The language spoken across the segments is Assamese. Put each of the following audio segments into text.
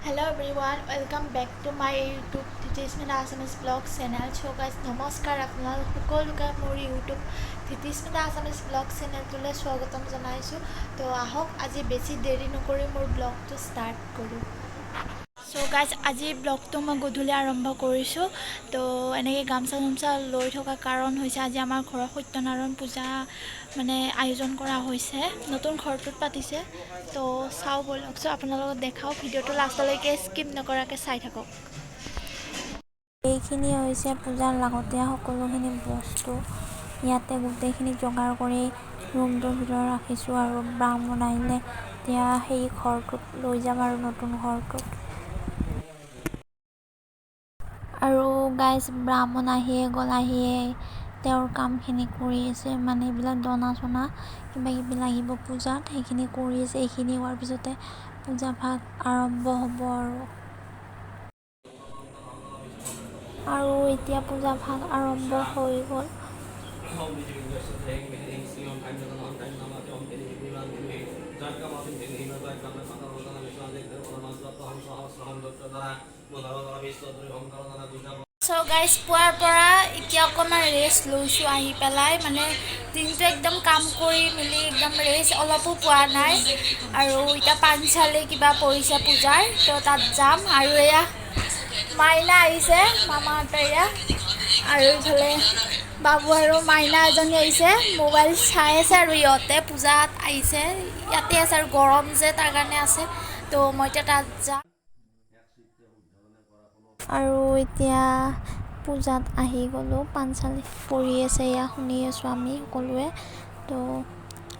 Hello everyone, welcome back to my YouTube Titismita Assamese Vlog channel. So guys, নমস্কাৰ আপোনালোক সকলোকে মোৰ YouTube Titismita Assamese Vlog চেনেলটোলৈ স্বাগতম জনাইছোঁ। তো আহক আজি বেছি দেৰি নকৰি মোৰ ব্লগটো ষ্টাৰ্ট কৰোঁ। সো গাইজ আজি ব্লগটো মই গধূলি আৰম্ভ কৰিছোঁ। তো এনেকৈ গামোচা লৈ থকা কাৰণ হৈছে আজি আমাৰ ঘৰৰ সত্যনাৰায়ণ পূজা আয়োজন কৰা হৈছে, নতুন ঘৰটোত পাতিছে। তো চাওঁ বলকচোন, আপোনালোকক দেখাওঁ, ভিডিঅ'টো লাষ্টলৈকে স্কিপ নকৰাকৈ চাই থাকক। এইখিনি হৈছে পূজাৰ লাগতীয়া সকলোখিনি বস্তু। ইয়াতে গোটেইখিনি যোগাৰ কৰি ৰুমটোৰ ভিতৰত ৰাখিছোঁ আৰু ব্ৰাহ্মণ আহিলে এতিয়া সেই ঘৰটোত লৈ যাম আৰু নতুন ঘৰটোত। আৰু গাইজ ব্ৰাহ্মণ আহিয়ে তেওঁৰ কামখিনি কৰি আছে, এইবিলাক দনা চনা কিবা কিবি লাগিব পূজাত, সেইখিনি কৰি আছে। এইখিনি হোৱাৰ পিছতে পূজা ভাগ আৰম্ভ হ'ব আৰু এতিয়া পূজা ভাগ আৰম্ভ হৈ গ'ল। সো গাইজ পুৱাৰ পৰা এতিয়া অকণমান ৰেষ্ট লৈছোঁ আহি পেলাই, দিনটো একদম কাম কৰি মেলি একদম ৰেষ্ট অলপো পোৱা নাই। আৰু এতিয়া পানচালি কিবা পৰিছে পূজাৰ, তো তাত যাম। আৰু এয়া মাইনা আহিছে, মামাহঁতৰ এয়া, আৰু ইফালে বাবু আৰু মাইনা এজনী আহিছে, মোবাইল চাই আছে। আৰু ইহঁতে পূজাত আহিছে, ইয়াতে আছে আৰু গৰম যে তাৰ কাৰণে আছে। তো মই এতিয়া তাত যাম। আৰু এতিয়া পূজাত আহি গ'লোঁ, পানচালি পৰি আছে, এয়া শুনি আছোঁ আমি সকলোৱে। তো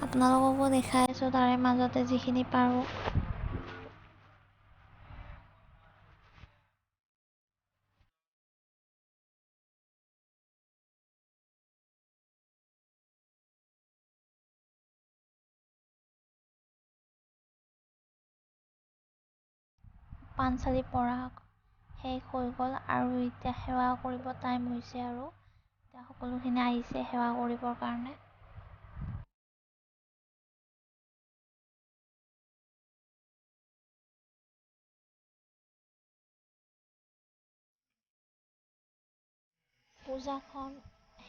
আপোনালোককো দেখাই আছোঁ তাৰে মাজতে যিখিনি পাৰোঁ। পানচালি পৰা শেষ হৈ গ'ল আৰু এতিয়া সেৱা কৰিব টাইম হৈছে, আৰু এতিয়া সকলোখিনি আহিছে সেৱা কৰিবৰ কাৰণে। পূজাখন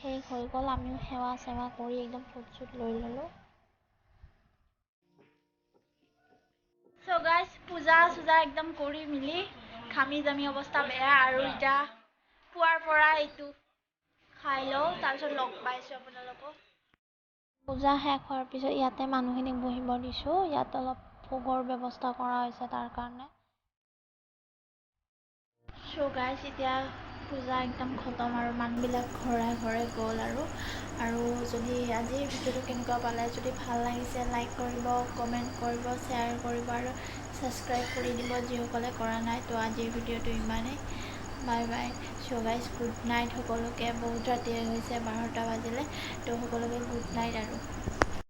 শেষ হৈ গ'ল, আমিও সেৱা চেৱা কৰি একদম ফুট চুট লৈ ল'লোঁ। সো গাইজ পূজা চূজা একদম কৰি মেলি ঘামি জামি অৱস্থা বেয়া, আৰু এতিয়া পুৱাৰ পৰা এইটো খাই লওঁ, তাৰপিছত লগ পাইছোঁ আপোনালোকক। পূজা শেষ হোৱাৰ পিছত ইয়াতে মানুহখিনিক বহিব দিছোঁ, ইয়াত অলপ ভোগৰ ব্যৱস্থা কৰা হৈছে তাৰ কাৰণে। সো গাইজ এতিয়া পূজা একদম খতম আৰু মানুহবিলাক ঘৰে ঘৰে গ'ল। আৰু যদি আজিৰ ভিডিঅ'টো কেনেকুৱা পালে, যদি ভাল লাগিছে লাইক কৰিব, কমেণ্ট কৰিব, শ্বেয়াৰ কৰিব আৰু ছাবস্ক্ৰাইব কৰি দিব যিসকলে কৰা নাই। তো আজিৰ ভিডিঅ'টো ইমানেই, bye bye. So guys good night সকলোকে, বহুত ৰাতি হৈছে, 12টা বাজিলে। তো সকলোকে গুড নাইট আৰু